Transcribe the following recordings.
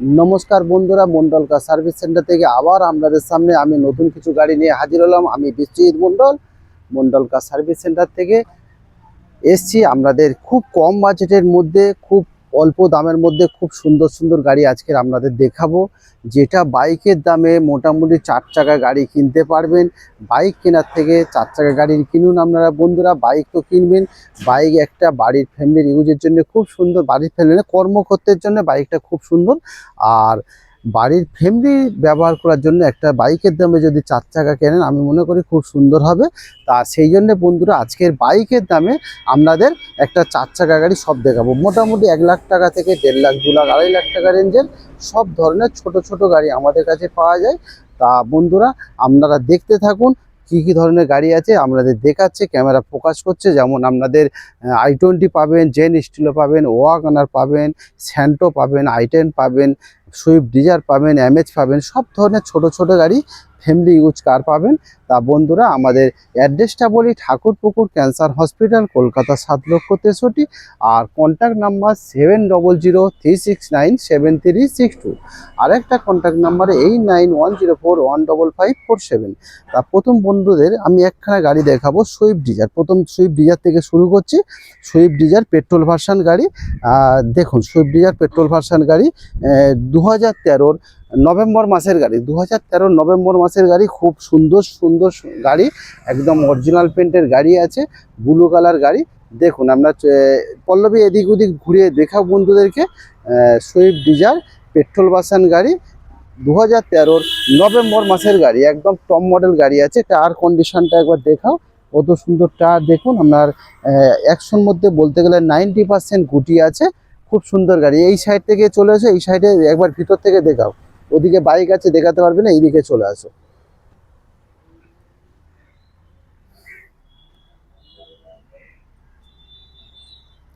नमस्कार बंधुरा मंडल का सार्विस सेंटर থেকে আবার আপনাদের সামনে আমি নতুন কিছু গাড়ি নিয়ে হাজির হলাম। আমি বিশ্বজিৎ মন্ডল মন্ডল का সার্ভিস সেন্টার থেকে এসছি আপনাদের খুব কম বাজেটের মধ্যে, খুব অল্প দামের মধ্যে খুব সুন্দর সুন্দর গাড়ি আজকে আপনাদের দেখাবো, যেটা বাইকের দামে মোটামুটি 4 চাকা গাড়ি কিনতে পারবেন। বাইক কেনার থেকে 4 চাকা গাড়ি কিনুন আপনারা বন্ধুরা। বাইক তো কিনবেন, বাইক একটা বাড়ির ফ্যামিলির ইউজের জন্য খুব সুন্দর, বাড়ির ফ্যামিলি কর্মক্ষেত্রের জন্য বাইকটা খুব সুন্দর। আর বাড়ির ফ্যামিলি ব্যবহার করার জন্য একটা বাইকের দামে যদি 4 চাকা কেনেন আমি মনে করি খুব সুন্দর হবে। তা সেই জন্য বন্ধুরা আজকের বাইকের দামে আপনাদের একটা 4 চাকা গাড়ি সব দেখাবো। মোটামুটি 1 লাখ টাকা থেকে 1.5 লাখ, 2 লাখ, 2.5 লাখ টাকা রেঞ্জের সব ধরনের ছোট ছোট গাড়ি আমাদের কাছে পাওয়া যায়। তা বন্ধুরা আপনারা দেখতে থাকুন কি কি ধরনের গাড়ি আছে আপনাদের দেখাচ্ছে, ক্যামেরা ফোকাস করছে। যেমন আপনাদের i20 পাবেন, জেন স্টিলো পাবেন, ওয়াগনার পাবেন, স্যান্টো পাবেন, i10 পাবেন, সুইফট ডিজায়ার পাবেন, এমএচ পাবেন, সব ধরনের ছোট ছোট গাড়ি ফ্যামিলি ইউজ কার পাবেন। তা বন্ধুরা আমাদের অ্যাড্রেসটা বলি, ঠাকুরপুকুর ক্যান্সার হসপিটাল, কলকাতা 7,63,। আর কন্ট্যাক্ট নাম্বার 7003697362। আর একটা কন্ট্যাক্ট নাম্বারে 8910415547। তা প্রথম বন্ধুদের আমি একখানা গাড়ি দেখাবো, সুইফট ডিজায়ার। প্রথম সুইফট ডিজায়ার থেকে শুরু করছি। সুইফট ডিজায়ার পেট্রোল ভার্সন গাড়ি। দেখুন সুইফট ডিজায়ার পেট্রোল ভার্সন গাড়ি 2013 নভেম্বর মাসের গাড়ি, 2013 নভেম্বর মাসের গাড়ি। খুব সুন্দর সুন্দর গাড়ি, একদম অরিজিনাল পেন্টের গাড়ি আছে, ব্লু কালার গাড়ি। দেখুন আমরা পল্লবী এদিক ওদিক ঘুরিয়ে দেখাও বন্ধুদেরকে। সুইফট ডিজায়ার পেট্রোল ভার্সন গাড়ি 2013 নভেম্বর মাসের গাড়ি, একদম টপ মডেল গাড়ি আছে। টায়ার কন্ডিশনটা একবার দেখাও, কত সুন্দর টায়ার দেখুন। আপনার একশোর মধ্যে বলতে গেলে 90% গুটি আছে। খুব সুন্দর গাড়ি। এই সাইড থেকে চলে আসো, এই সাইডে একবার ভিতর থেকে দেখাও। ওদিকে বাইক আছে দেখাতে পারবে না, এইদিকে চলে আসো।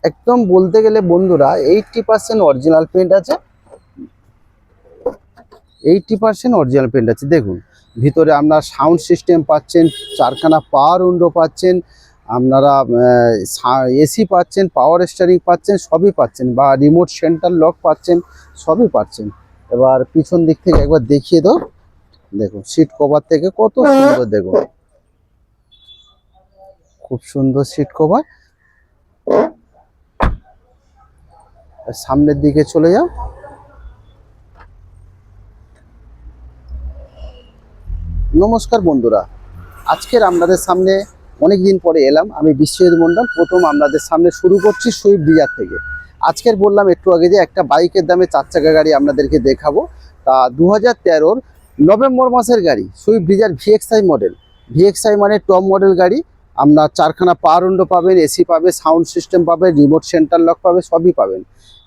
একদম বলতে গেলে বন্ধুরা 80% অরিজিনাল পেন্ট আছে, 80% অরিজিনাল পেন্ট আছে। দেখুন ভিতরে আপনার সাউন্ড সিস্টেম পাচ্ছেন, 4খানা পাওয়ার উইন্ডো পাচ্ছেন, আপনারা এসি পাচ্ছেন, পাওয়ার স্টিয়ারিং পাচ্ছেন, সবই পাচ্ছেন, বা রিমোট সেন্টার লক পাচ্ছেন, সবই পাচ্ছেন। এবার পিছন দিক থেকে একবার দেখিয়ে দাও। দেখুন সিট কভার থেকে কত সুন্দর, দেখুন খুব সুন্দর সিট কভার। সামনের দিকে চলে যাও। নমস্কার বন্ধুরা, আজকের আপনাদের সামনে অনেক দিন পরে এলাম। আমি বিশ্বজিৎ মন্ডল। প্রথম আপনাদের সামনে শুরু করছি সুইফট ডিজায়ার থেকে। আজকের বললাম একটু আগে যে একটা বাইকের দামে 4 চাকা গাড়ি আপনাদেরকে দেখাবো। তা 2013 নভেম্বর মাসের গাড়ি Swift Dzire VXI model. VXI মানে টপ মডেল গাড়ি। আপনার 4খানা পাওয়ার উইন্ডো পাবেন, এসি পাবে, সাউন্ড সিস্টেম পাবে, রিমোট সেন্টার লক পাবে, সবই পাবেন।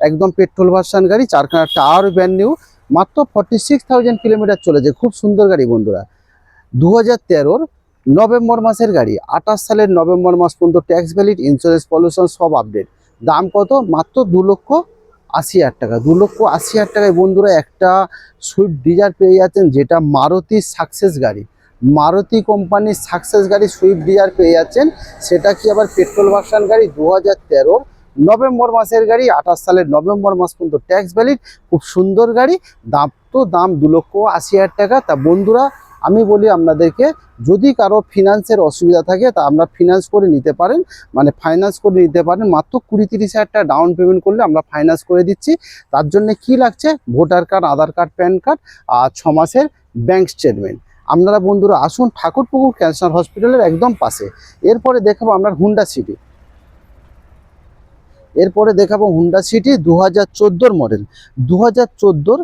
একদম পেট্রোল ভার্সন গাড়ি, 4খানা টায়ার ব্র্যান্ড নিউ, মাত্র 46,000 কিলোমিটার চলেছে। খুব সুন্দর গাড়ি বন্ধুরা। 2013 নভেম্বর মাসের গাড়ি, 28 সালের নভেম্বর মাস পর্যন্ত ট্যাক্স ভ্যালিড, ইন্স্যুরেন্স, পলিউশন সব আপডেট। দাম কত? মাত্র 2,80,000 টাকা। 2,80,000 টাকায় বন্ধুরা একটা সুইফট ডিজায়ার পেয়ে যাচ্ছেন, যেটা মারুতি সাকসেস গাড়ি। মারুতি কোম্পানির সাকসেস গাড়ি সুইফট ডিজায়ার পেয়ে যাচ্ছেন। সেটা কি আবার পেট্রোল ভার্সন গাড়ি, 2013 নভেম্বর মাসের গাড়ি, 28 সালের নভেম্বর মাস পর্যন্ত ট্যাক্স ভ্যালিড। খুব সুন্দর গাড়ি। দাম 2,80,000 টাকা। তা বন্ধুরা আমি বলি আপনাদেরকে, যদি কারো ফিনান্সের অসুবিধা থাকে তা আমরা ফিনান্স করে নিতে পারেন, মানে ফাইন্যান্স করে নিতে পারেন। মাত্র 20-30,000 টাকা ডাউন পেমেন্ট করলে আমরা ফাইন্যান্স করে দিচ্ছি। তার জন্য কি লাগছে? ভোটার কার্ড, আধার কার্ড, প্যান কার্ড, আর 6 মাসের ব্যাংক স্টেটমেন্ট। আপনারা বন্ধুরা আসুন ঠাকুরপুকুর ক্যান্সার হসপিটালের একদম পাশে। এরপরে দেখাবো আপনার হুন্ডা সিটি। এরপরে দেখাবো হুন্ডা সিটি 2014 মডেল। 2014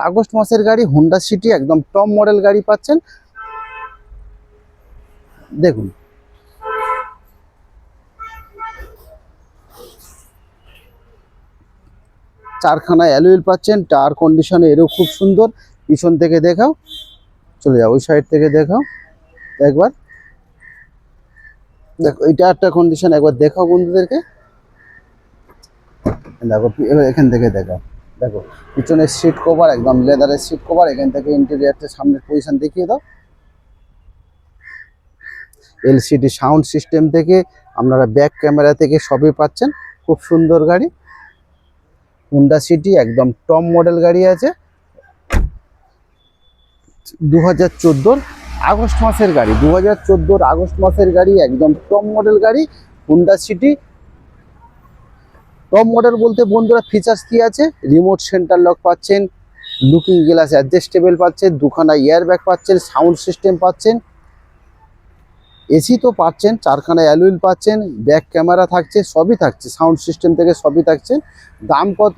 আগস্ট মাসের গাড়ি হুন্ডা সিটি, একদম টপ মডেল গাড়ি পাচ্ছেন। দেখুন চারখানা অ্যালুইল পাচ্ছেন, টায়ার কন্ডিশনে এরও খুব সুন্দর। পিছন থেকে দেখাও, চলে যাও ওই সাইড থেকে দেখাও একবার। দেখো এই টায়ারটা কন্ডিশন একবার দেখাও বন্ধুদেরকে। দেখো এখান থেকে দেখাও। দেখো পিছনের সিট কভার একদম লেদারের সিট কভার। এখান থেকে ইন্টেরিয়ারটা সামনের পজিশন দেখিয়ে দাও। এলসিডি সাউন্ড সিস্টেম থেকে আপনারা ব্যাক ক্যামেরা থেকে সবই পাচ্ছেন। খুব সুন্দর গাড়ি। হুন্ডা সিটি একদম টপ মডেল গাড়ি আছে, 2014 আগস্ট মাসের গাড়ি, 2014 আগস্ট মাসের গাড়ি, একদম টপ মডেল গাড়ি হুন্ডা সিটি। টপ মডেল বলতে বন্ধুরা ফিচার্স কি আছে, রিমোট সেন্টার লক পাচ্ছেন, লুকিং গ্লাস অ্যাডজাস্টেবল পাচ্ছেন, দুখানা এয়ার ব্যাগ পাচ্ছেন, সাউন্ড সিস্টেম পাচ্ছেন, এসি তো পাচ্ছেন, চারখানা অ্যালুইল পাচ্ছেন, ব্যাক ক্যামেরা থাকছে, সবই থাকছে, সাউন্ড সিস্টেম থেকে সবই থাকছে। দাম কত,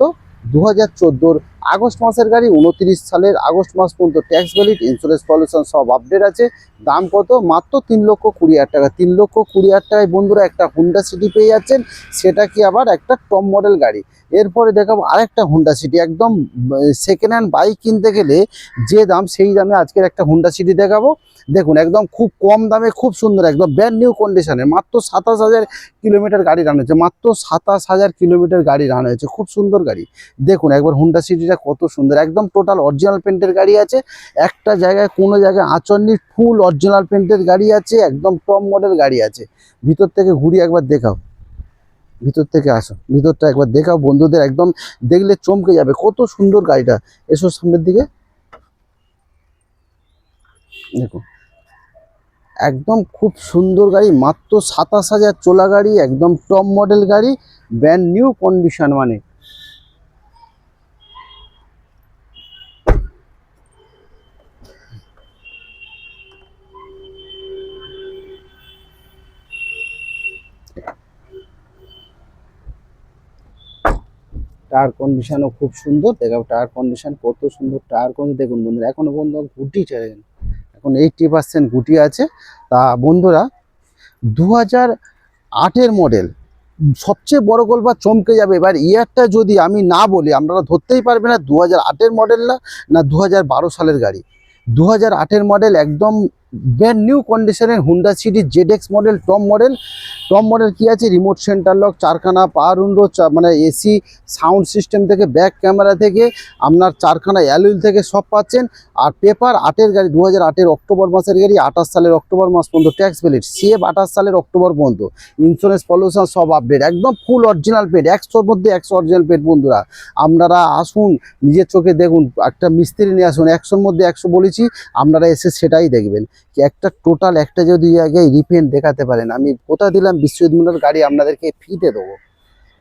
2014 আগস্ট মাসের গাড়ি, 29 সালের আগস্ট মাস পর্যন্ত ট্যাক্স ভ্যালিড, ইন্স্যুরেন্স পলিউশন সব আপডেট আছে। দাম কত, মাত্র 3,20,000 টাকা। 3,20,000 টাকায় বন্ধুরা একটা হুন্ডা সিটি পেয়ে যাচ্ছেন, সেটা কি আবার একটা টপ মডেল গাড়ি। এরপরে দেখাবো আরেকটা হুন্ডা সিটি, একদম সেকেন্ড হ্যান্ড বাইক কিনতে গেলে যে দাম সেই দামে আজকের একটা হুন্ডা সিটি দেখাবো। দেখুন একদম খুব কম দামে খুব সুন্দর, একদম ব্র্যান্ড নিউ কন্ডিশনে, মাত্র 27,000 কিলোমিটার গাড়ি রান হয়েছে, মাত্র 27,000 কিলোমিটার গাড়ি রান হয়েছে, খুব সুন্দর গাড়ি। দেখুন একবার হুন্ডা সিটিটা কত সুন্দর, একদম টোটাল অরিজিনাল পেন্টের গাড়ি আছে, একটা জায়গায় কোনো জায়গায় আঁচড় নেই, ফুল অরিজিনাল পেন্টের গাড়ি আছে, একদম টপ মডেল গাড়ি আছে। ভিতর থেকে ঘুরিয়ে একবার দেখাও, ভিতর থেকে আসো, ভিতরটা একবার দেখাও বন্ধুদের, একদম দেখলে চমকে যাবে, কত সুন্দর গাড়িটা। এসো সামনের দিকে, দেখুন একদম খুব সুন্দর গাড়ি, মাত্র 27,000 চলা গাড়ি, একদম টপ মডেল গাড়ি, ব্র্যান্ড নিউ কন্ডিশন। মানে টায়ার কন্ডিশনও খুব সুন্দর, দেখাবো টায়ার কন্ডিশন কত সুন্দর, টায়ার কন্ডিশন দেখুন বন্ধুরা, এখনো বন্ধু গুটি ছেড়েন, এখন 80% গুটি আছে। তা বন্ধুরা 2008-এর মডেল, সবচেয়ে বড় গল্প চমকে যাবে। এবার ইয়ারটা যদি আমি না বলি আপনারা ধরতেই পারবে না 2008-এর মডেল না 2012 সালের গাড়ি। 2008-এর মডেল, একদম ব্র্যান্ড নিউ কন্ডিশনের Honda city ZX model, top model. Top model কি আছে, রিমোট সেন্টার লক, চারখানা পাওয়ার উইন্ডো, মানে এসি, সাউন্ড সিস্টেম থেকে, ব্যাক ক্যামেরা থেকে, আপনার চারখানা অ্যালুইল থেকে সব পাচ্ছেন। আর পেপার 8-এর গাড়ি, 2008-এর অক্টোবর মাসের গাড়ি, 28 সালের অক্টোবর মাস পর্যন্ত ট্যাক্স ভ্যালিড, সিএফ 28 সালের অক্টোবর পর্যন্ত, ইন্স্যুরেন্স পলিউশন সব আপডেট, একদম ফুল অরিজিনাল পেড, 100-র মধ্যে 100 অরিজিনাল পেড। বন্ধুরা আপনারা আসুন, নিজের চোখে দেখুন, একটা মিস্ত্রি নিয়ে আসুন, 100-র মধ্যে 100 বলেছি, আপনারা এসে সেটাই দেখবেন কি একটা টোটাল একটা যদি জায়গায় রিপেন্ট দেখাতে পারেন, আমি কোথা দিলাম বিশ্বজিৎ গাড়ি আপনাদেরকে ফ্রিতে দেবো।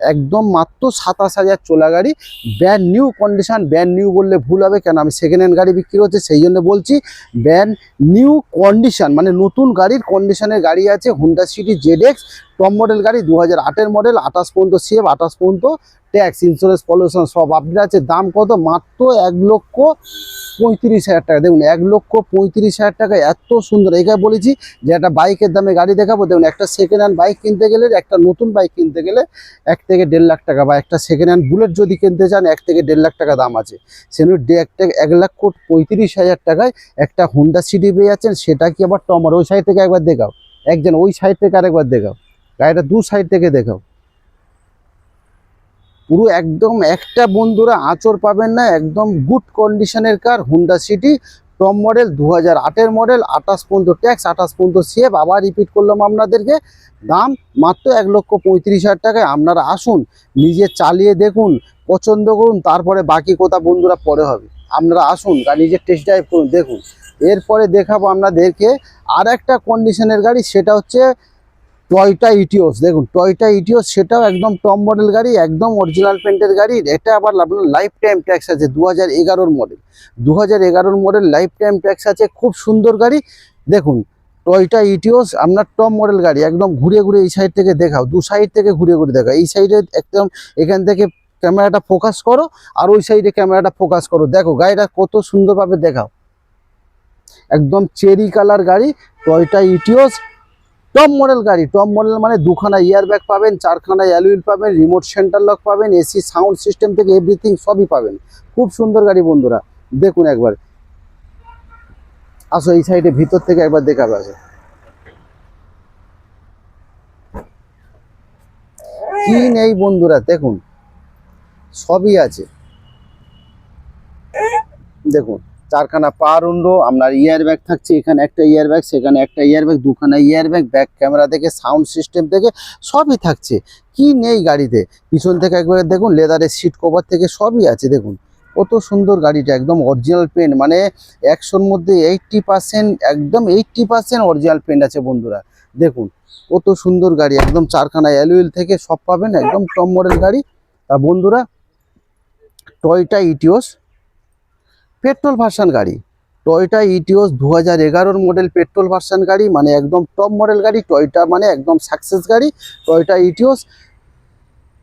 একদম মাত্র 27,000 চলা গাড়ি, brand new condition. Brand new বললে ভুল হবে, কেন আমি সেকেন্ড হ্যান্ড গাড়ি বিক্রি হচ্ছে সেই জন্য বলছি, ব্র্যান্ড নিউ কন্ডিশন, মানে নতুন গাড়ির কন্ডিশনের গাড়ি আছে Honda city ZX top model গাড়ি, 2008-এর মডেল, 28 পর্যন্ত সিএফ, 28 পর্যন্ত ট্যাক্স, ইন্স্যুরেন্স পলিউশন সব আপডেট আছে। দাম কত, মাত্র 1,35,000 টাকা। দেখুন 1,35,000 টাকা, এত সুন্দর। এখানে বলেছি যে একটা বাইকের দামে গাড়ি দেখাবো। দেখুন একটা সেকেন্ড হ্যান্ড বাইক কিনতে গেলে, একটা নতুন বাইক কিনতে গেলে 1 থেকে 1.5 লাখ টাকা, বা একটা সেকেন্ড হ্যান্ড বুলেট যদি কিনতে চান 1 থেকে 1.5 লাখ টাকা দাম আছে। সেজন্য 1,35,000 টাকায় একটা হুন্ডা সিটি পেয়ে যাচ্ছেন, সেটা কি আবার টমার। ওই সাইড থেকে একবার দেখাও, একজন ওই সাইড থেকে আরেকবার দেখাও, গাড়িটা দু সাইড থেকে দেখাও, পুরো একদম একটা বন্ধুরা আঁচড় পাবেন না, একদম গুড কন্ডিশনের car Honda City top model, 2008-এর মডেল, 28 পর্যন্ত ট্যাক্স, 28 পর্যন্ত সিএফ। আবার রিপিট করলাম আপনাদেরকে, দাম মাত্র 1,35,000 টাকায়। আপনারা আসুন, নিজে চালিয়ে দেখুন, পছন্দ করুন, তারপরে বাকি কথা বন্ধুরা পরে হবে। আপনারা আসুন আর নিজের টেস্ট ড্রাইভ করুন, দেখুন। এরপরে দেখাবো আপনাদেরকে আর একটা কন্ডিশনের গাড়ি, সেটা হচ্ছে টয়োটা ইটিওস। দেখুন টয়োটা ইটিওস, সেটাও একদম টপ মডেল গাড়ি, একদম অরিজিনাল পেন্টের গাড়ি। এটা আবার আপনার লাইফ টাইম ট্যাক্স আছে, 2011-র মডেল, 2011-র মডেল, লাইফ টাইম ট্যাক্স আছে, খুব সুন্দর গাড়ি। দেখুন টয়োটা ইটিওস আপনার টপ মডেল গাড়ি, একদম ঘুরে ঘুরে এই সাইড থেকে দেখাও, দু সাইড থেকে ঘুরে ঘুরে দেখাও। এই সাইডে একদম এখান থেকে ক্যামেরাটা ফোকাস করো, আর ওই সাইডে ক্যামেরাটা ফোকাস করো, দেখো গাড়িটা কত সুন্দরভাবে দেখাও। একদম চেরি কালার গাড়ি, টয়োটা ইটিওস টপ মডেল গাড়ি। টপ মডেল মানে দুখানা ইয়ার ব্যাগ পাবেন, চারখানা অ্যালুইল পাবেন, রিমোট সেন্টার লক পাবেন, এসি, সাউন্ড সিস্টেম থেকে এভরিথিং সবই পাবেন। খুব সুন্দর গাড়ি বন্ধুরা, দেখুন একবার। আসো এই সাইডে ভিতর থেকে একবার দেখাবে, আসো কি নেই বন্ধুরা, দেখুন সবই আছে। দেখুন চারখানা পাওয়ার উইন্ডো, আপনার ইয়ার ব্যাগ থাকছে, এখানে একটা ইয়ার ব্যাগ, সেখানে একটা ইয়ার ব্যাগ, দুখানা ইয়ার ব্যাগ, ব্যাক ক্যামেরা থেকে সাউন্ড সিস্টেম থেকে সবই থাকছে। কি নেই গাড়িতে? পিছন থেকে একবার দেখুন, লেদারের সিট কভার থেকে সবই আছে। দেখুন কত সুন্দর গাড়িটা, একদম অরিজিনাল পেন্ট, মানে 100-র মধ্যে 80%, একদম 80% অরিজিনাল পেন্ট আছে বন্ধুরা। দেখুন কত সুন্দর গাড়ি, একদম চারখানা অ্যালুইল থেকে সব পাবেন, একদম টপ মডেল গাড়ি। তা বন্ধুরা, টয়োটা ইটিওস পেট্রোল ভার্সন গাড়ি, টয়োটা ইটিওস 2011-র মডেল পেট্রোল ভার্সন গাড়ি, মানে একদম টপ মডেল গাড়ি। টয়োটা মানে একদম সাকসেস গাড়ি, টয়োটা ইটিওস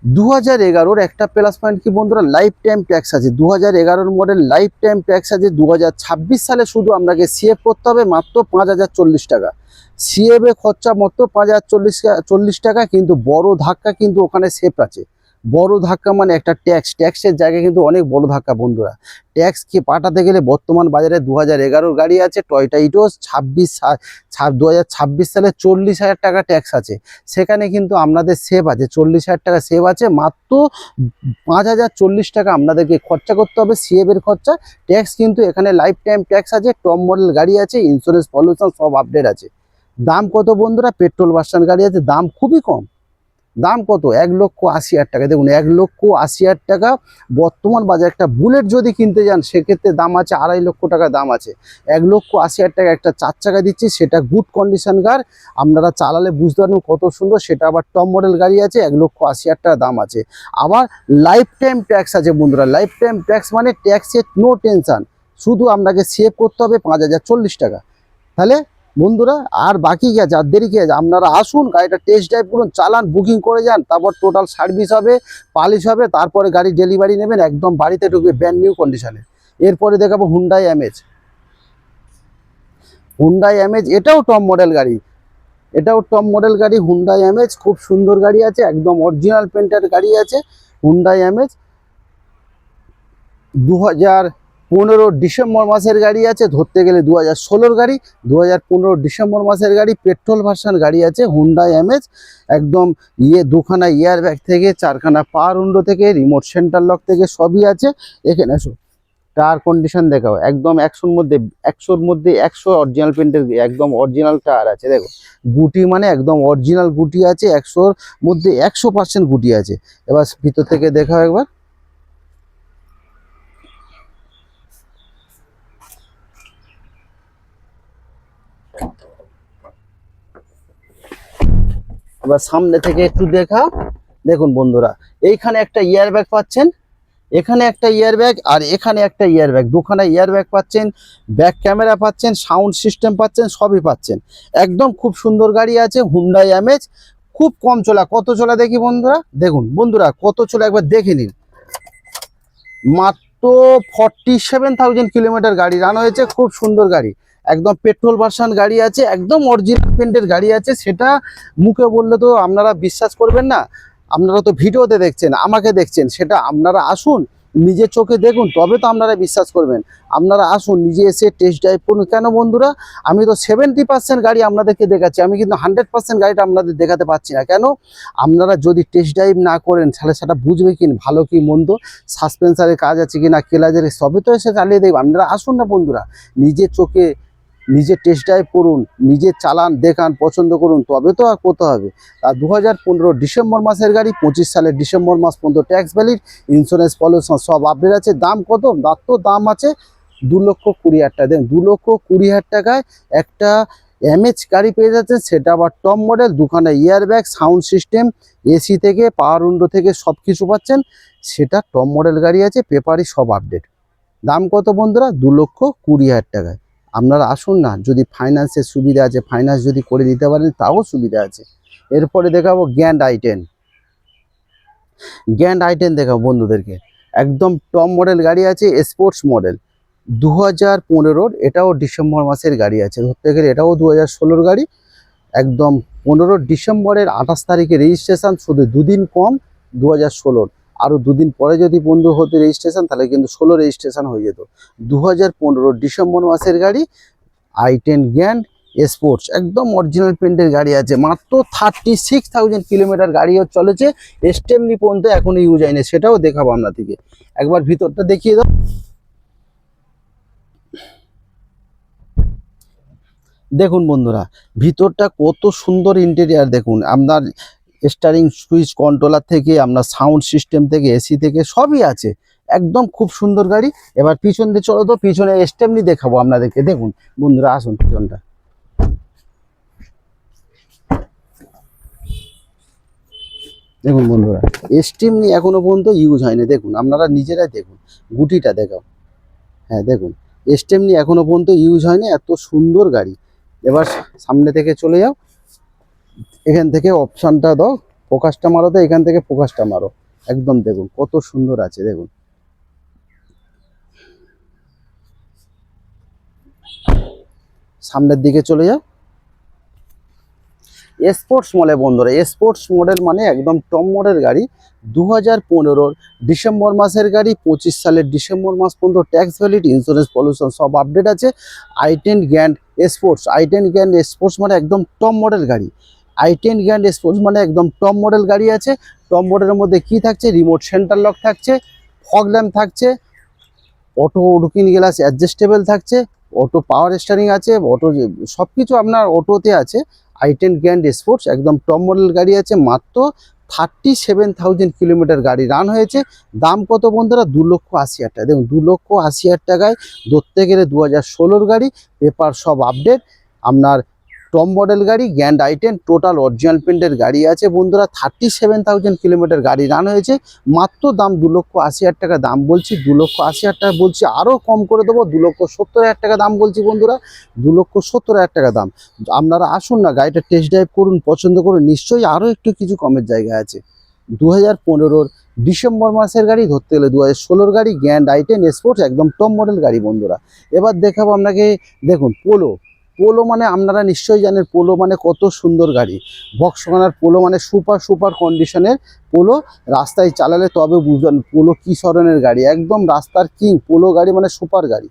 2011-র। একটা প্লাস পয়েন্ট কি বন্ধুরা, লাইফ টাইম ট্যাক্স আছে। 2011-র মডেল, লাইফ টাইম ট্যাক্স আছে। 2026 সালে শুধু আপনাকে সিএফ করতে হবে মাত্র 5040 টাকা। সিএফ এ খরচা মাত্র 5040 টাকা, কিন্তু বড় ধাক্কা কিন্তু ওখানে সেফ আছে। বড় ধাক্কা মানে একটা ট্যাক্সের জায়গায় কিন্তু অনেক বড় ধাক্কা বন্ধুরা। ট্যাক্স কি পাঠাতে গেলে বর্তমান বাজারে 2011-র গাড়ি আছে টয়োটা ইটিওস 2026 সালে 40,000 টাকা ট্যাক্স আছে। সেখানে কিন্তু আপনাদের সেভ আছে, 40,000 টাকা সেভ আছে। মাত্র 5040 টাকা আপনাদেরকে খরচা করতে হবে সিএফ এর খরচা। ট্যাক্স কিন্তু এখানে লাইফ টাইম ট্যাক্স আছে, টপ মডেল গাড়ি আছে, ইন্স্যুরেন্স পলিউশন সব আপডেট আছে। দাম কত বন্ধুরা? পেট্রোল ভার্সন গাড়ি আছে, দাম খুবই কম। দাম কত? 1,80,000 টাকা। দেখুন 1,80,000 টাকা বর্তমান বাজারে। একটা বুলেট যদি কিনতে যান সেক্ষেত্রে দাম আছে 2.5 লক্ষ টাকা দাম আছে। 1,80,000 টাকা একটা 4 চাকা দিচ্ছি, সেটা গুড কন্ডিশন কার, আপনারা চালালে বুঝতে পারবেন কত সুন্দর। সেটা আবার টপ মডেল গাড়ি আছে, 1,80,000 টাকা দাম আছে। আবার লাইফ টাইম ট্যাক্স আছে বন্ধুরা। লাইফ টাইম ট্যাক্স মানে ট্যাক্সের নো টেনশন, শুধু আপনাকে সেভ করতে হবে 5040 টাকা। তাহলে বন্ধুরা আর বাকি কি আছে, আর দেরি কি আছে? আপনারা আসুন, গাড়িটা টেস্ট ড্রাইভ করুন, চালান, বুকিং করে যান, তারপর টোটাল সার্ভিস হবে, পালিশ হবে, তারপরে গাড়ি ডেলিভারি নেবেন, একদম বাড়িতে ঢুকবে ব্র্যান্ড নিউ কন্ডিশনে। এরপরে দেখাবো হুন্ডাই অ্যামেজ। হুন্ডাই অ্যামেজ এটাও টপ মডেল গাড়ি, এটাও টপ মডেল গাড়ি। হুন্ডাই অ্যামেজ খুব সুন্দর গাড়ি আছে, একদম অরিজিনাল পেন্টের গাড়ি আছে। হুন্ডাই অ্যামেজ 2015 ডিসেম্বর মাসের গাড়ি আছে, ধরতে গেলে 2016-র গাড়ি। 2015 ডিসেম্বর মাসের গাড়ি, পেট্রোল ভার্সন গাড়ি আছে হুন্ডাই অ্যামেজ। একদম দুখানা ইয়ার ব্যাগ থেকে, চারখানা পাওয়ার উইন্ডো থেকে, রিমোট সেন্টার লক থেকে সবই আছে। এখানে টায়ার কন্ডিশন দেখাও, একদম 100-র মধ্যে 100 অরিজিনাল পেন্টের, একদম অরিজিনাল টায়ার আছে। দেখো গুটি মানে একদম অরিজিনাল গুটি আছে, 100-র মধ্যে 100% গুটি আছে। এবার ভিতর থেকে দেখাও একবার। এবার সামনে থেকে একটু দেখা। দেখুন বন্ধুরা, এইখানে একটা ইয়ার ব্যাগ পাচ্ছেন, এখানে একটা ইয়ার ব্যাগ, আর এখানে একটা ইয়ার ব্যাগ, দুখানা ইয়ার ব্যাগ পাচ্ছেন, ব্যাক ক্যামেরা পাচ্ছেন, সাউন্ড সিস্টেম পাচ্ছেন, সবই পাচ্ছেন। একদম খুব সুন্দর গাড়ি আছে হুন্ডাই অ্যামেজ। খুব কম চলা, কত চলা দেখি বন্ধুরা। দেখুন বন্ধুরা কত চলা একবার দেখে নিন, মাত্র 47,000 কিলোমিটার গাড়ি রান হয়েছে। খুব সুন্দর গাড়ি, একদম পেট্রোল ভার্সন গাড়ি আছে, একদম অরিজিনাল পেন্টের গাড়ি আছে। সেটা মুখে বললে তো আপনারা বিশ্বাস করবেন না, আপনারা তো ভিডিওতে দেখছেন, আমাকে দেখছেন, সেটা আপনারা আসুন নিজের চোখে দেখুন, তবে তো আপনারা বিশ্বাস করবেন। আপনারা আসুন নিজে এসে টেস্ট ড্রাইভ করুন। কেন বন্ধুরা, আমি তো 70% গাড়ি আপনাদেরকে দেখাচ্ছি, আমি কিন্তু 100% গাড়িটা আপনাদের দেখাতে পারছি না। কেন? আপনারা যদি টেস্ট ড্রাইভ না করেন তাহলে সেটা বুঝবে কি ভালো কি মন্দ, সাসপেন্সারের কাজ আছে কি না, ক্লাচের, সবই তো এসে চালিয়ে দেখবেন। আপনারা আসুন না বন্ধুরা, নিজের চোখে নিজে টেস্ট ড্রাইভ করুন, নিজে চালান, দেখান, পছন্দ করুন, তবে তো আর করতে হবে। আর 2015 ডিসেম্বর মাসের গাড়ি, 25 সালের ডিসেম্বর মাস পর্যন্ত ট্যাক্স ভ্যালিড, ইন্স্যুরেন্স পলিউশন সব আপডেট আছে। দাম কত? দাম আছে 2,20,000 টাকা। দেখুন 2,20,000 টাকায় একটা এমএচ গাড়ি পেয়ে যাচ্ছেন, সেটা আবার টপ মডেল, দুখানা ইয়ার ব্যাগ, সাউন্ড সিস্টেম, এসি থেকে পাওয়ার উইন্ডো থেকে সব কিছু পাচ্ছেন। সেটা টপ মডেল গাড়ি আছে, পেপারই সব আপডেট। দাম কত বন্ধুরা? 2,20,000 টাকায়। আপনারা আসুন না, যদি ফাইন্যান্সের সুবিধা আছে, ফাইন্যান্স যদি করে দিতে পারেন তাও সুবিধা আছে। এরপরে দেখাবো গ্র্যান্ড আই10। গ্র্যান্ড আই10 দেখাবো বন্ধুদেরকে, একদম টপ মডেল গাড়ি আছে, স্পোর্টস মডেল, 2015-র, এটাও ডিসেম্বর মাসের গাড়ি আছে। ধরতে গেলে এটাও 2016-র গাড়ি। একদম 15 ডিসেম্বরের 28 তারিখে রেজিস্ট্রেশন, শুধু দুদিন কম 2016-র। আরও দুদিন পরে যদি বন্ধু হতো রেজিস্ট্রেশন, তাহলে কিন্তু 16 রেজিস্ট্রেশন হয়ে যেত। 2015 ডিসেম্বর মাসের গাড়ি, আই10 গ্র্যান্ড স্পোর্টস, একদম অরিজিনাল পেন্টের গাড়ি আছে। মাত্র 36,000 কিলোমিটার গাড়িও চলেছে, স্টেমনি পর্যন্ত এখনো ইউজ হয়নি, সেটাও দেখাবো আপনাদেরকে। একবার ভিতরটা দেখিয়ে দাও। দেখুন বন্ধুরা, ভিতরটা কত সুন্দর ইন্টেরিয়ার দেখুন। আপনার স্টারিং সুইচ কন্ট্রোলার থেকে আপনার সাউন্ড সিস্টেম থেকে এসি থেকে সবই আছে, একদম খুব সুন্দর গাড়ি। এবার পিছন দিয়ে চলো তো, পিছনে স্টেপনি দেখাবো আপনাদেরকে। দেখুন বন্ধুরা, আসুন পিছনটা। দেখুন বন্ধুরা, স্টেপনি এখনো পর্যন্ত ইউজ হয়নি। দেখুন আপনারা নিজেরাই দেখুন, গুটিটা দেখাও। হ্যাঁ দেখুন, স্টেপনি এখনো পর্যন্ত ইউজ হয়নি, এত সুন্দর গাড়ি। এবার সামনে থেকে চলে যাও, এখান থেকে অপশানটা দাও, ফোকাসটা মারো, তো এখান থেকে ফোকাসটা মারো। একদম দেখুন কত সুন্দর আছে। দেখুন সামনের দিকে চলে যাও। স্পোর্টস মডেল বন্ধুরা, স্পোর্টস মডেল মানে একদম টপ মডেল গাড়ি। 2015 ডিসেম্বর মাসের গাড়ি, 25 সালের ডিসেম্বর মাস পর্যন্ত ট্যাক্স ভ্যালিড, ইন্স্যুরেন্স, পলিউশন সব আপডেট আছে। i10 grand sports, i10 grand sports মানে একদম টপ মডেল গাড়ি। i10 গ্র্যান্ড স্পোর্টস মানে একদম টপ মডেল গাড়ি আছে। টপ মডেলের মধ্যে কি থাকছে? রিমোট সেন্টার লক থাকছে, ফগ ল্যাম্প থাকছে, অটো লুকিং গ্লাস অ্যাডজাস্টেবল থাকছে, অটো পাওয়ার স্টিয়ারিং আছে, অটো সব কিছু আপনার অটোতে আছে। i10 গ্র্যান্ড স্পোর্টস একদম টপ মডেল গাড়ি আছে। মাত্র 37,000 কিলোমিটার গাড়ি রান হয়েছে। দাম কত বন্ধুরা? 2,80,000 টাকা। দেখুন 2,80,000 টাকায় ধরতে গেলে 2016 গাড়ি, পেপার সব আপডেট। আপনার টপ মডেল গাড়ি, গ্র্যান্ড i10 টোটাল অরিজিনাল পেন্টের গাড়ি আছে বন্ধুরা। 37,000 কিলোমিটার গাড়ি রান হয়েছে। মাত্র দাম 2,80,000 টাকা দাম বলছি, 2,80,000 টাকা বলছি, আরও কম করে দেবো, 2,70,000 টাকা দাম বলছি বন্ধুরা, 2,70,000 টাকা দাম। আপনারা আসুন না, গাড়িটা টেস্ট ড্রাইভ করুন, পছন্দ করুন, নিশ্চয়ই আরও একটু কিছু কমের জায়গা আছে। 2015 ডিসেম্বর মাসের গাড়ি, ধরতে গেলে 2016 গাড়ি, গ্র্যান্ড i10 স্পোর্টস একদম টপ মডেল গাড়ি বন্ধুরা। এবার দেখাবো আপনাকে, দেখুন পোলো। পোলো মানে আপনারা নিশ্চয়ই জানেন, পোলো মানে কত সুন্দর গাড়ি। ভক্সওয়াগনার পোলো মানে সুপার সুপার কন্ডিশনের পোলো। রাস্তায় চালালে তবে বুঝবেন পোলো কী ধরনের গাড়ি, একদম রাস্তার কিং। পোলো গাড়ি মানে সুপার গাড়ি।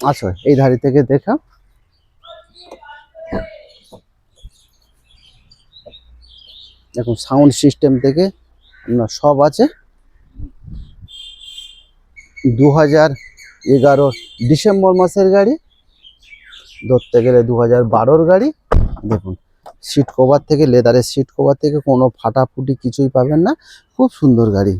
আচ্ছা, এই ধারে থেকে দেখা, দেখুন সাউন্ড সিস্টেম থেকে আপনার সব আছে। 2011 ডিসেম্বর মাসের গাড়ি, ধরতে গেলে 2012 গাড়ি। দেখুন সিট কভার থেকে, লেদারের সিট কভার থেকে কোনো ফাটাফুটি কিছুই পাবেন না, খুব সুন্দর গাড়ি।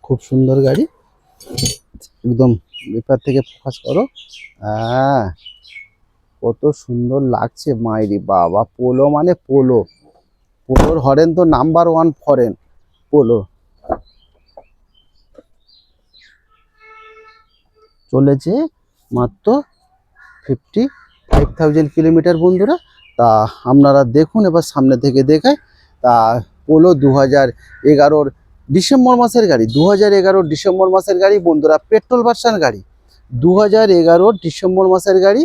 খুব সুন্দর গাড়ি, একদম পেপার থেকে ফোকাস করো। হ্যাঁ, কত সুন্দর লাগছে মাইরি বাবা। পোলো মানে পোলো, পোলোর হরেন তো নাম্বার 1 ফরেন পোলো। চলেছে মাত্র 55,000 কিলোমিটার বন্ধুরা। তা আপনারা দেখুন, এবার সামনে থেকে দেখায়। তা পোলো 2011 ডিসেম্বর মাসের গাড়ি, 2011 ডিসেম্বর মাসের গাড়ি বন্ধুরা, পেট্রোল ভার্সন গাড়ি। 2011 ডিসেম্বর মাসের গাড়ি,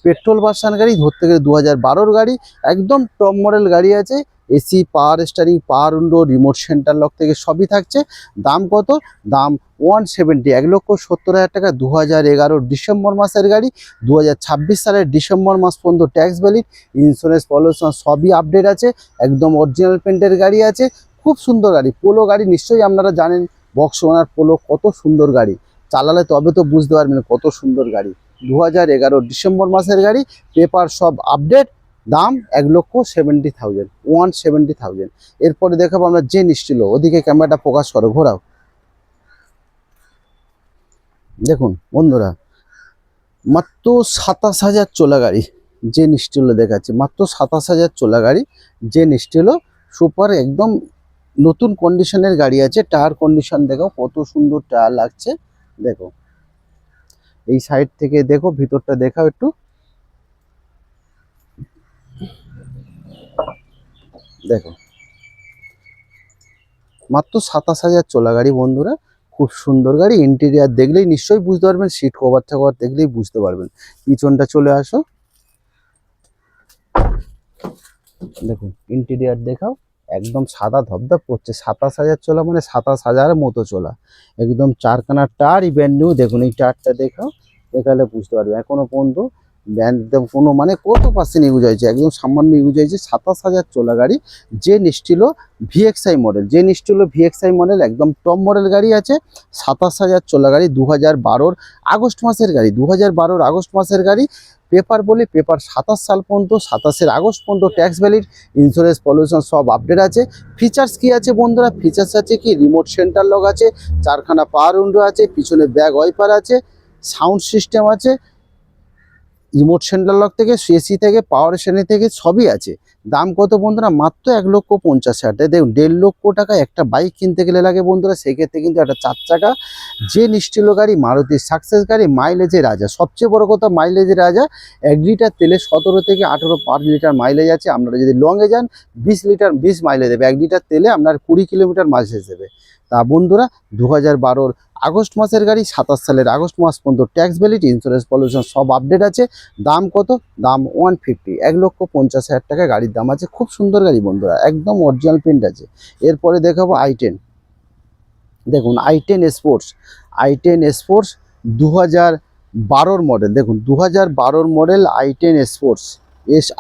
পেট্রোল ভার্সন গাড়ি, ধরতে গেলে 2012 গাড়ি। একদম টপ মডেল গাড়ি আছে। এসি, পাওয়ার স্টিয়ারিং, পাওয়ার উইন্ডো, রিমোট সেন্টার লক থেকে সবই থাকছে। দাম কত? দাম 170, 1,70,000 টাকা। 2011 ডিসেম্বর মাসের গাড়ি, 2026 সালের ডিসেম্বর মাস পর্যন্ত ট্যাক্স ভ্যালিড, ইন্স্যুরেন্স, পলিউশন সবই আপডেট আছে। একদম অরিজিনাল পেন্টের গাড়ি আছে। খুব সুন্দর গাড়ি, পোলো গাড়ি নিশ্চয়ই আপনারা জানেন। ভক্সওয়াগনার পোলো কত সুন্দর গাড়ি, চালালে তবে তো বুঝতে পারবেন কত সুন্দর গাড়ি। 2011 ডিসেম্বর মাসের গাড়ি, পেপার সব আপডেট। দাম 1,70,000, 170,000। এরপরে দেখাবো আমরা জেন স্টিলো। ওদিকে ক্যামেরাটা ফোকাস করো, ঘোরাও। দেখুন বন্ধুরা, মাত্র 27,000 চলা গাড়ি, জেন স্টিলো দেখাচ্ছে। মাত্র 27,000 চলা গাড়ি, জেন স্টিলো সুপার, একদম নতুন কন্ডিশনের গাড়ি আছে। টায়ার কন্ডিশন দেখো কত সুন্দর টায়ার লাগছে। দেখো এই সাইড থেকে দেখো, ভিতরটা দেখাও একটু। দেখো মাত্র 27,000 চলা গাড়ি বন্ধুরা, খুব সুন্দর গাড়ি। ইন্টেরিয়ার দেখলেই নিশ্চয়ই বুঝতে পারবেন, সিট কভার টাভার দেখলেই বুঝতে পারবেন। পিছনটা চলে আসো, দেখুন ইন্টেরিয়ার দেখাও, একদম সাদা ধবধব করছে। 27,000 চলা মানে 27,000 মতো চলা, একদম চারখানা টায়ার ব্র্যান্ড নিউ। দেখুন এই টায়ারটা দেখাও, দেখালে বুঝতে পারবে এখনো পর্যন্ত একদম কোনো মানে কত পার্সেন্ট ইউজ হয়েছে, একদম সামান্য ইউজ হয়েছে। 27,000 চলা গাড়ি, যে নিস্টিলো ভিএক্সআই মডেল, যে নিস্টিলো ভিএক্সআই মডেল একদম টপ মডেল গাড়ি আছে। 27,000 চলা গাড়ি, 2012 আগস্ট মাসের গাড়ি, 2012 আগস্ট মাসের গাড়ি। পেপার বলি পেপার 27 সাল পর্যন্ত, 27 আগস্ট পর্যন্ত ট্যাক্স ভ্যালিড, ইন্স্যুরেন্স পলিউশন সব আপডেট আছে। ফিচার্স কি আছে বন্ধুরা? ফিচার্স আছে কি, রিমোট সেন্টার লক আছে, 4খানা পাওয়ার উইন্ডো আছে, পিছনে ব্যাক ওয়াইপার আছে, সাউন্ড সিস্টেম আছে, রিমোট সেন্টার লক থেকে, এসি থেকে, পাওয়ার শ্রেণী থেকে সবই আছে। দাম কত বন্ধুরা? মাত্র 1,50,000 টাকা। দেখুন 1.5 লক্ষ টাকা একটা বাইক কিনতে গেলে লাগে বন্ধুরা, সেক্ষেত্রে কিন্তু একটা 4 চাকা যে নিস্টিলো গাড়ি, মারুতি সাকসেস গাড়ি, মাইলেজের রাজা। সবচেয়ে বড় কথা মাইলেজের রাজা। 1 লিটার তেলে 17 থেকে 18 পার লিটার মাইলেজ আছে। আপনারা যদি লংয়ে যান 20 মাইলেজ দেবে, 1 লিটার তেলে আপনার 20 কিলোমিটার মাইলেজ দেবে। তা বন্ধুরা 2012 আগস্ট মাসের গাড়ি, 27 সালের আগস্ট মাস পর্যন্ত ট্যাক্স ভ্যালিড, ইন্স্যুরেন্স পলিউশন সব আপডেট আছে। দাম কত? দাম 150, 1,50,000 টাকা গাড়ির দাম আছে। খুব সুন্দর গাড়ি বন্ধুরা, একদম অরিজিনাল প্রিন্ট আছে। এরপরে দেখাবো i10। দেখুন i10 sports, i10 sports 2012 model. দেখুন 2012 model i10 sports,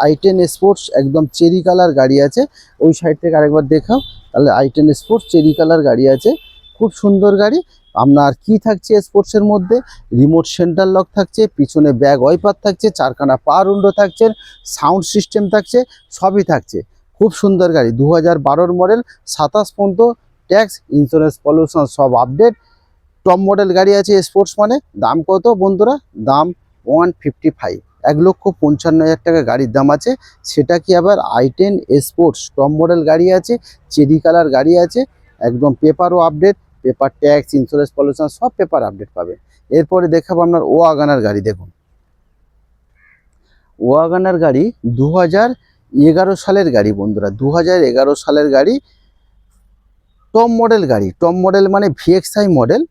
i10 sports একদম চেরি কালার গাড়ি আছে। ওই সাইড থেকে আরেকবার দেখাও, তাহলে i10 স্পোর্টস চেরি কালার গাড়ি আছে, খুব সুন্দর গাড়ি। আপনার কি থাকছে স্পোর্টসের মধ্যে? রিমোট সেন্টার লক থাকছে, পিছনে ব্যাক ওয়াইপার থাকছে, 4খানা পাওয়ার উইন্ডো থাকছে, সাউন্ড সিস্টেম থাকছে, সবই থাকছে। খুব সুন্দর গাড়ি, 2012 মডেল, 27 পর্যন্ত ট্যাক্স, ইন্স্যুরেন্স পলিউশন সব আপডেট, টপ মডেল গাড়ি আছে স্পোর্টস মানে। দাম কত বন্ধুরা? দাম 155, 1,55,000 টাকা গাড়ির দাম আছে। সেটা কি আবার i10 স্পোর্টস টপ মডেল গাড়ি আছে, চেরি কালার গাড়ি আছে, একদম পেপারও update, paper tax, insurance pollution সব পেপার আপডেট পাবে। এরপরে দেখাবো আপনার ওয়াগনার গাড়ি। দেখুন ওয়াগনার গাড়ি 2011 সালের গাড়ি বন্ধুরা, 2011 সালের গাড়ি, টপ মডেল গাড়ি। টপ মডেল মানে ভিএক্সআই মডেল।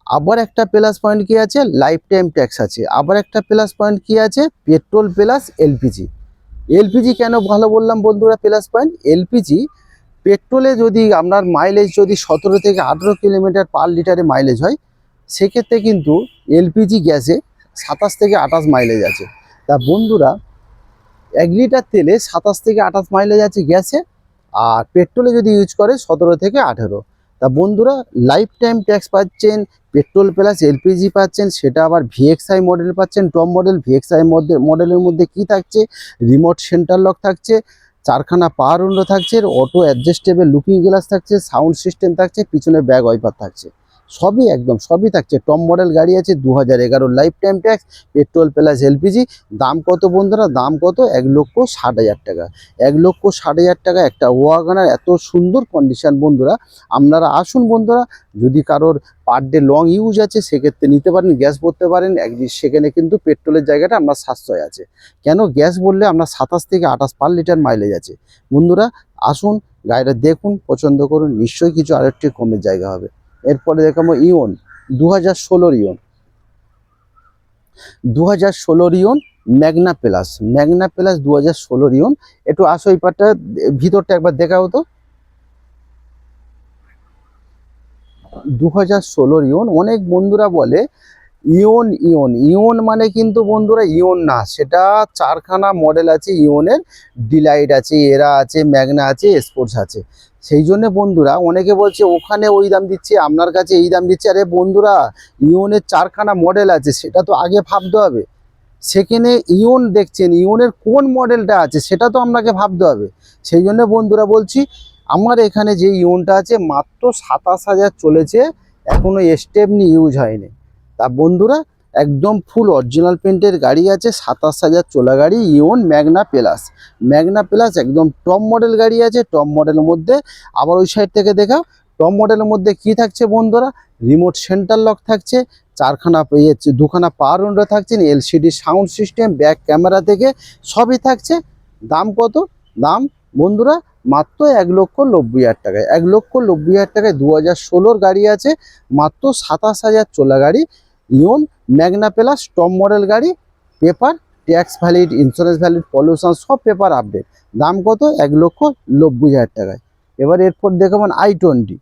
আবার একটা প্লাস পয়েন্ট কি আছে? লাইফ টাইম ট্যাক্স আছে। আবার একটা প্লাস পয়েন্ট কি আছে? Petrol plus LPG. এলপিজি কেন ভালো বললাম বন্ধুরা প্লাস পয়েন্ট? এলপিজি পেট্রোলে যদি আপনার মাইলেজ যদি 17 থেকে 18 কিলোমিটার পার লিটারে মাইলেজ হয়, সেক্ষেত্রে কিন্তু এলপিজি গ্যাসে 27 থেকে 28 মাইলেজ আছে। তা বন্ধুরা 1 লিটার তেলে 27 থেকে 28 মাইলেজ আছে গ্যাসে, আর পেট্রোলে যদি ইউজ করে 17 থেকে 18। তা বন্ধুরা লাইফ টাইম ট্যাক্স পাচ্ছেন, পেট্রোল প্লাস এলপিজি পাচ্ছেন, সেটা আবার ভিএক্সআই মডেল পাচ্ছেন, টপ মডেল। ভিএক্সআই মডেলের মধ্যে কি থাকছে? রিমোট সেন্টার লক থাকছে, 4খানা পাওয়ার উইন্ডো থাকছে, অটো অ্যাডজাস্টেবল লুকিং গ্লাস থাকছে, সাউন্ড সিস্টেম থাকছে, পিছনে ব্যাক ওয়াইপার থাকছে, সবই একদম সবই থাকছে। টপ মডেল গাড়ি আছে, 2011 life time tax, petrol plus LPG. দাম কত বন্ধুরা? দাম কত? 1,60,000 টাকা। 1,60,000 টাকা একটা ওয়াগনার, এত সুন্দর কন্ডিশন বন্ধুরা। আপনারা আসুন বন্ধুরা, যদি কারোর পার ডে লং ইউজ আছে সেক্ষেত্রে নিতে পারেন, গ্যাস ভরতে পারেন। সেখানে কিন্তু পেট্রোলের জায়গাটা আপনার সাশ্রয় আছে। কেন? গ্যাস বললে আপনার 27 থেকে 28 পার লিটার মাইলেজ আছে। বন্ধুরা আসুন, গাড়িটা দেখুন, পছন্দ করুন, নিশ্চয়ই কিছু আরেকটু কমের জায়গা হবে। এরপরে দেখাবো ইওন 2016 ইওন, 2016 ইওন ম্যাগনা প্লাস, ম্যাগনা প্লাস 2016 ইওন। একটু আসো এই পার্টটা, ভিতরটা একবার দেখাও তো। 2016 ইওন। অনেক বন্ধুরা বলে ইওন ইওন ইওন মানে কিন্তু বন্ধুরা ইওন না, সেটা 4খানা মডেল আছে ইওনের। ডিলাইট আছে, এরা আছে, ম্যাগনা আছে, স্পোর্টস আছে। সেই জন্য বন্ধুরা অনেকে বলছে ওখানে ওই দাম দিচ্ছে, আপনার কাছে এই দাম দিচ্ছে। আরে বন্ধুরা ইওনের 4খানা মডেল আছে, সেটা তো আগে ভাবতে হবে। সেখানে ইওন দেখছেন, ইওনের কোন মডেলটা আছে সেটা তো আপনাকে ভাবতে হবে। সেই জন্য বন্ধুরা বলছি, আমার এখানে যে ইওনটা আছে মাত্র 27,000 চলেছে, এখনো স্টেপনি ইউজ হয়নি। তা বন্ধুরা একদম ফুল অরিজিনাল পেন্টের গাড়ি আছে, 27,000 চলা গাড়ি, ইওন ম্যাগনা প্লাস। ম্যাগনা প্লাস একদম টপ মডেল গাড়ি আছে। টপ মডেলের মধ্যে আবার ওই সাইড থেকে দেখাও, টপ মডেলের মধ্যে কি থাকছে বন্ধুরা? রিমোট সেন্টার লক থাকছে, 2খানা পাওয়ার উইন্ডো থাকছে, LCD sound system, back camera থেকে সবই থাকছে। দাম কত? দাম বন্ধুরা মাত্র 1,90,000 টাকায়। 1,90,000 টাকায় 2016 গাড়ি আছে, মাত্র 27,000 চলা গাড়ি, ইওন ম্যাগনা প্লাস টপ মডেল গাড়ি, paper tax valid, insurance valid, pollution সব পেপার আপডেট। দাম কত? 1,90,000 টাকায়। এবার এরপর দেখাবেন i20।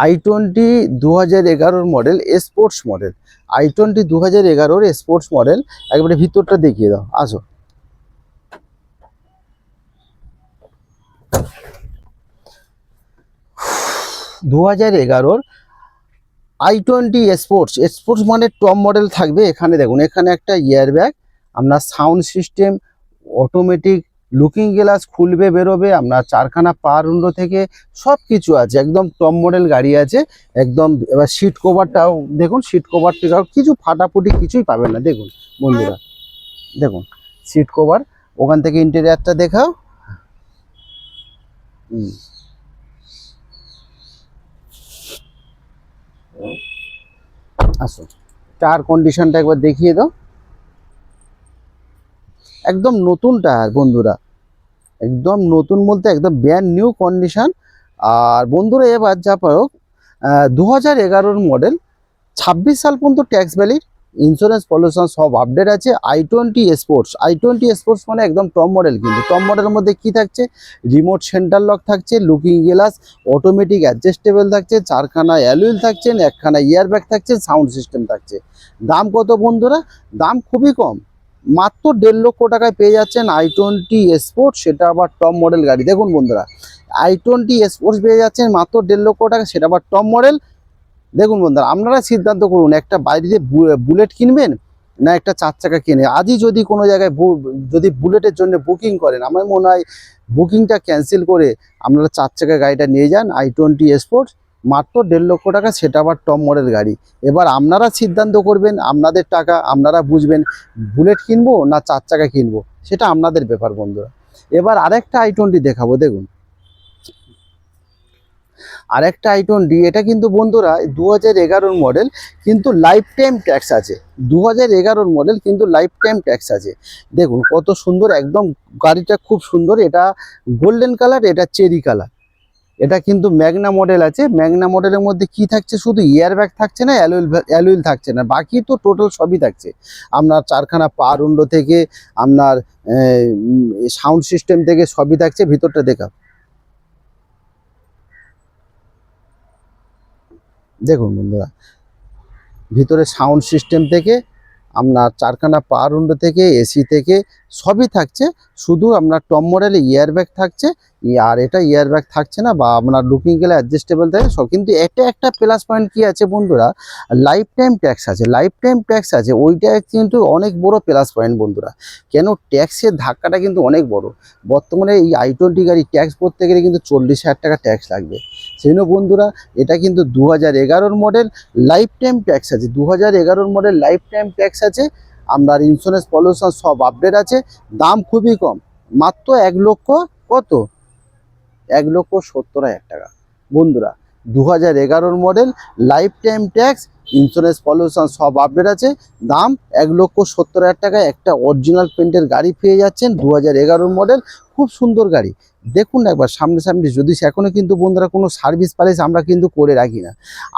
i20 2011 model sports model, i20 2011 sports model. একবারে ভিতরটা দেখিয়ে দাও, আসো। 2011 i20 স্পোর্টস, স্পোর্টস মানে টপ মডেল থাকবে। এখানে দেখুন, এখানে একটা ইয়ার ব্যাগ, আপনার sound system, automatic looking glass খুলবে বেরোবে, আপনার চারখানা পাওয়ার উইন্ডো থেকে সব কিছু আছে, একদম টপ মডেল গাড়ি আছে একদম। এবার সিট কভারটাও দেখুন, সিট কভারটাও কিছু ফাটাফুটি কিছুই পাবেন না। দেখুন বন্ধুরা, দেখুন সিট কভার, ওখান থেকে ইন্টেরিয়ারটা দেখাও। আসো, টায়ার কন্ডিশনটা একবার দেখিয়ে দাও। একদম নতুন টায়ার বন্ধুরা, একদম নতুন বলতে একদম ব্র্যান্ড নিউ কন্ডিশন। আর বন্ধুরা এবার যা পারো 2011 মডেল, 26 সাল পর্যন্ত ট্যাক্স ভ্যালিড, ইন্স্যুরেন্স পলিউশন সব আপডেট আছে। i20 স্পোর্টস, i20 স্পোর্টস মানে একদম টপ মডেল। কিন্তু টপ মডেলের মধ্যে কি থাকছে? রিমোট সেন্টার লক থাকছে, লুকিং গ্লাস, অটোমেটিক অ্যাডজাস্টেবল থাকছে, চারখানা অ্যালুইল থাকছে, একখানা ইয়ার ব্যাগ থাকছে, সাউন্ড সিস্টেম থাকছে। দাম কত বন্ধুরা? দাম খুবই কম, মাত্র 1.5 লক্ষ টাকায় পেয়ে যাচ্ছেন i20 স্পোর্টস, সেটা আবার টপ মডেল গাড়ি। দেখুন বন্ধুরা, i20 স্পোর্টস পেয়ে যাচ্ছেন মাত্র 1.5 লক্ষ টাকা, সেটা আবার টপ মডেল। দেখুন বন্ধুরা, আপনারা সিদ্ধান্ত করুন, একটা বাইরে বুলেট কিনবেন না একটা 4 চাকা কিনে। আজই যদি কোনো জায়গায় যদি বুলেটের জন্য বুকিং করেন, আমার মনে হয় বুকিংটা ক্যান্সেল করে আপনারা 4 চাকা গাড়িটা নিয়ে যান, i20 স্পোর্টস, মাত্র 1.5 লক্ষ টাকা, সেটা আবার টপ মডেল গাড়ি। এবার আপনারা সিদ্ধান্ত করবেন, আপনাদের টাকা আপনারা বুঝবেন, বুলেট কিনবো না 4 চাকা কিনবো, সেটা আপনাদের ব্যাপার বন্ধুরা। এবার আরেকটা i20 দেখাবো, দেখুন আরেকটা i20, এটা কিন্তু বন্ধুরা 2011 মডেল, কিন্তু লাইফ টাইম ট্যাক্স আছে। 2011 মডেল কিন্তু লাইফ টাইম ট্যাক্স আছে। দেখুন কত সুন্দর, একদম গাড়িটা খুব সুন্দর। এটা গোল্ডেন কালার, এটা চেরি কালার। এটা কিন্তু ম্যাগনা মডেল আছে। ম্যাগনা মডেলের মধ্যে কি থাকছে? শুধু এয়ার ব্যাগ থাকছে না, অ্যালুইল থাকছে না, বাকি তো টোটাল সবই থাকছে। আপনার চারখানা পাওয়ার উইন্ডো থেকে আপনার সাউন্ড সিস্টেম থেকে সবই থাকছে। ভিতরটা দেখা, দেখুন বন্ধুরা, ভিতরে সাউন্ড সিস্টেম থেকে আপনার চারখানা পাওয়ার উইন্ডো থেকে এসি থেকে সবই থাকছে। শুধু আপনার টপ মডেলে ইয়ার ব্যাগ থাকছে, আর এটা ইয়ার ব্যাগ থাকছে না, বা আপনার লুকিং গেলে অ্যাডজাস্টেবল থাকে সব। কিন্তু এটা একটা প্লাস পয়েন্ট কি আছে বন্ধুরা, লাইফ টাইম ট্যাক্স আছে। লাইফ টাইম ট্যাক্স আছে, ওইটা কিন্তু অনেক বড় প্লাস পয়েন্ট বন্ধুরা। কেন? ট্যাক্সের ধাক্কাটা কিন্তু অনেক বড়। বর্তমানে এই i20 গাড়ি ট্যাক্স করতে গেলে কিন্তু 40,000 টাকা ট্যাক্স লাগবে। সেই জন্য বন্ধুরা, এটা কিন্তু 2011 মডেল, লাইফ টাইম ট্যাক্স আছে। 2011 মডেল লাইফ টাইম ট্যাক্স আছে, আপনার ইন্স্যুরেন্স পলিউশন সব আপডেট আছে। দাম খুবই কম, মাত্র 1 লক্ষ কত? 1,70,000 টাকা বন্ধুরা। 2011 model, life time tax, insurance pollution সব আপডেট আছে। দাম 1,70,000 টাকায় একটা অরিজিনাল পেন্টের গাড়ি পেয়ে যাচ্ছেন। 2011 মডেল, খুব সুন্দর গাড়ি। দেখুন একবার সামনাসামনি, যদি এখনও কিন্তু বন্ধুরা কোনো সার্ভিস পালিশ আমরা কিন্তু করে রাখি না।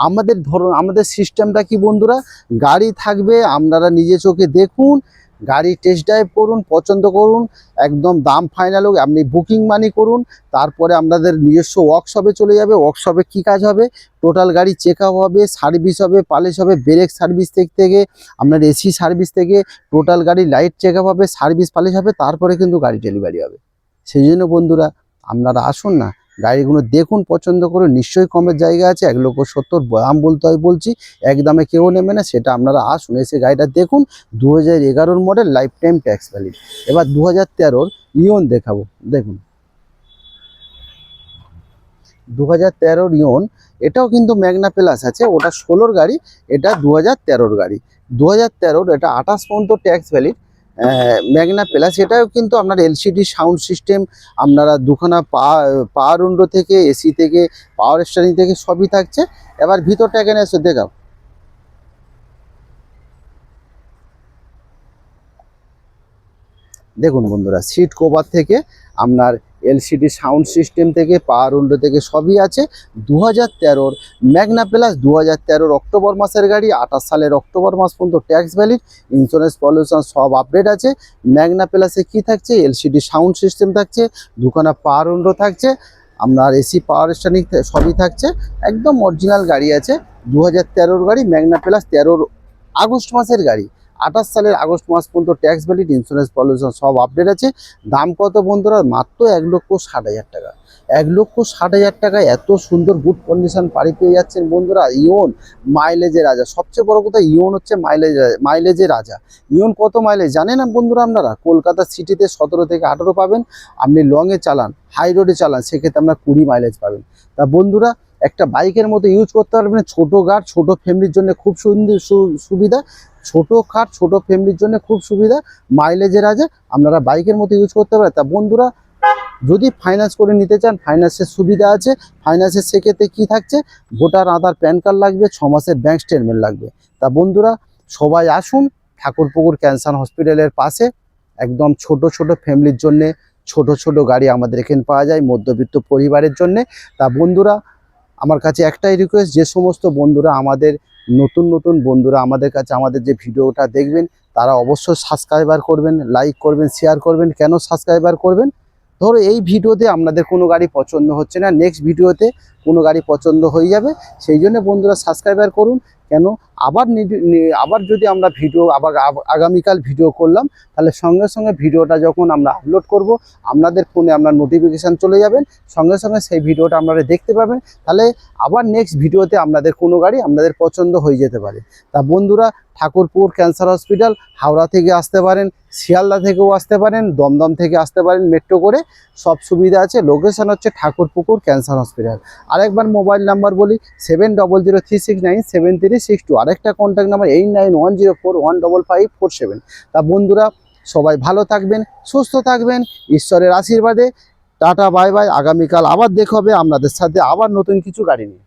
আমাদের ধরুন, আমাদের সিস্টেমটা কি বন্ধুরা, গাড়ি থাকবে, আপনারা নিজে চোখে দেখুন, গাড়ি টেস্ট ড্রাইভ করুন, পছন্দ করুন, একদম দাম ফাইনাল হোক, আপনি বুকিং মানি করুন। তারপরে আপনাদের নিজস্ব ওয়ার্কশপে চলে যাবে। ওয়ার্কশপে কী কাজ হবে? টোটাল গাড়ি চেক আপ হবে, সার্ভিস হবে, পালিশ হবে, ব্রেক সার্ভিস থেকে আপনার এসি সার্ভিস থেকে টোটাল গাড়ি লাইট চেক আপ হবে, সার্ভিস পালিশ হবে, তারপরে কিন্তু গাড়ি ডেলিভারি হবে। সেই জন্য বন্ধুরা, আপনারা আসুন না, গাড়িগুলো দেখুন, পছন্দ করুন। নিশ্চয়ই কমের জায়গা আছে। 1,70,000 দাম বলতে হয় বলছি, একদমে কেউ নেবে না, সেটা আপনারা আসুন, এসে গাড়িটা দেখুন। 2011 model, life time tax valid. এবার 2013 ইয়ন দেখাবো, দেখুন 2013 ইয়ন, এটাও কিন্তু ম্যাগনা প্লাস আছে, ওটা 16 গাড়ি, এটা 2013 গাড়ি। 2013 এটা 28 পর্যন্ত ট্যাক্স ভ্যালিড, ম্যাগনা প্লাস। এটাও কিন্তু আপনার এলসিডি সাউন্ড সিস্টেম, আপনারা দুখানা পাওয়ার উইন্ডো থেকে এসি থেকে পাওয়ার স্টিয়ারিং থেকে সবই থাকছে। এবার ভিতরটা এখানে এসে দেখাও, দেখুন বন্ধুরা, সিট কভার থেকে আপনার এলসিডি সাউন্ড সিস্টেম থেকে পাওয়ার উইন্ডো থেকে সবই আছে। 2013 ম্যাগনা প্লাস, 2013 অক্টোবর মাসের গাড়ি, 28 সালের অক্টোবর মাস পর্যন্ত ট্যাক্স ভ্যালিড, ইন্স্যুরেন্স পলিউশন সব আপডেট আছে। ম্যাগনা প্লাসে কি থাকছে? এলসিডি সাউন্ড সিস্টেম থাকছে, দুখানা পাওয়ার উইন্ডো থাকছে, আপনার এসি পাওয়ার স্টারিং সবই থাকছে, একদম অরিজিনাল গাড়ি আছে। 2013 গাড়ি, ম্যাগনা প্লাস 13 আগস্ট মাসের গাড়ি। 28 সালের আগস্ট মাস পর্যন্ত ট্যাক্স ভ্যালিড, ইন্স্যুরেন্স পলিউশন সব আপডেট আছে। দাম কত বন্ধুরা? মাত্র 1,60,000 টাকা। 1,60,000 টাকায় এত সুন্দর গুড কন্ডিশন গাড়ি পেয়ে যাচ্ছেন বন্ধুরা। ইওন মাইলেজের রাজা, সবচেয়ে বড় কথা ইওন হচ্ছে মাইলেজের রাজা। ইওন কত মাইলেজ জানেন না বন্ধুরা আপনারা? কলকাতা সিটিতে 17 থেকে 18 পাবেন। আপনি লংয়ে চালান, হাই রোডে চালান, সেক্ষেত্রে আপনার 20 মাইলেজ পাবেন। তা বন্ধুরা, একটা বাইকের মতো ইউজ করতে পারবেন। ছোট গাড়, ছোট ফ্যামিলির জন্য খুব সুন্দর সুবিধা। ছোট খাট, ছোট ফ্যামিলির জন্য খুব সুবিধা। মাইলেজের রাজা, আপনারা বাইকের মতো ইউজ করতে পারেন। তা বন্ধুরা, যদি ফাইন্যান্স করে নিতে চান, ফাইন্যান্সের সুবিধা আছে। ফাইন্যান্সের সেক্ষেত্রে কী থাকছে? ভোটার, আধার, প্যান কার্ড লাগবে, 6 মাসের ব্যাঙ্ক স্টেটমেন্ট লাগবে। তা বন্ধুরা, সবাই আসুন ঠাকুরপুকুর ক্যান্সার হসপিটালের পাশে। একদম ছোট ছোট ফ্যামিলির জন্যে ছোট ছোট গাড়ি আমাদের এখানে পাওয়া যায়, মধ্যবিত্ত পরিবারের জন্যে। তা বন্ধুরা, আমার কাছে একটাই রিকোয়েস্ট, যে সমস্ত বন্ধুরা আমাদের নতুন নতুন বন্ধুরা আমাদের কাছে আমাদের যে ভিডিওটা দেখবেন, তারা অবশ্যই সাবস্ক্রাইবার করবেন, লাইক করবেন, শেয়ার করবেন। কেন সাবস্ক্রাইবার করবেন? ধরো এই ভিডিওতে আপনাদের কোনো গাড়ি পছন্দ হচ্ছে না, নেক্সট ভিডিওতে কোনো গাড়ি পছন্দ হয়ে যাবে। সেই জন্য বন্ধুরা সাবস্ক্রাইবার করুন। কেন? আবার যদি আমরা ভিডিও আগামীকাল ভিডিও করলাম, তাহলে সঙ্গে সঙ্গে ভিডিওটা যখন আমরা আপলোড করব, আপনাদের ফোনে আপনার নোটিফিকেশান চলে যাবেন, সঙ্গে সঙ্গে সেই ভিডিওটা আপনারা দেখতে পাবেন। তাহলে আবার নেক্সট ভিডিওতে আপনাদের কোনো গাড়ি আপনাদের পছন্দ হয়ে যেতে পারে। তা বন্ধুরা, ঠাকুরপুর ক্যান্সার হসপিটাল হাওড়া থেকে আসতে পারেন, শিয়ালদা থেকেও আসতে পারেন, দমদম থেকে আসতে পারেন মেট্রো করে, সব সুবিধা আছে। লোকেশন হচ্ছে ঠাকুরপুকুর ক্যান্সার হসপিটাল। আরেকবার মোবাইল নাম্বার বলি, 7003697362। আরেকটা কন্ট্যাক্ট নাম্বার 8910415547। তা বন্ধুরা, সবাই ভালো থাকবেন, সুস্থ থাকবেন, ঈশ্বরের আশীর্বাদে। Tata, bye bye. আগামীকাল আবার দেখা হবে আপনাদের সাথে আবার নতুন কিছু গাড়ি নিয়ে।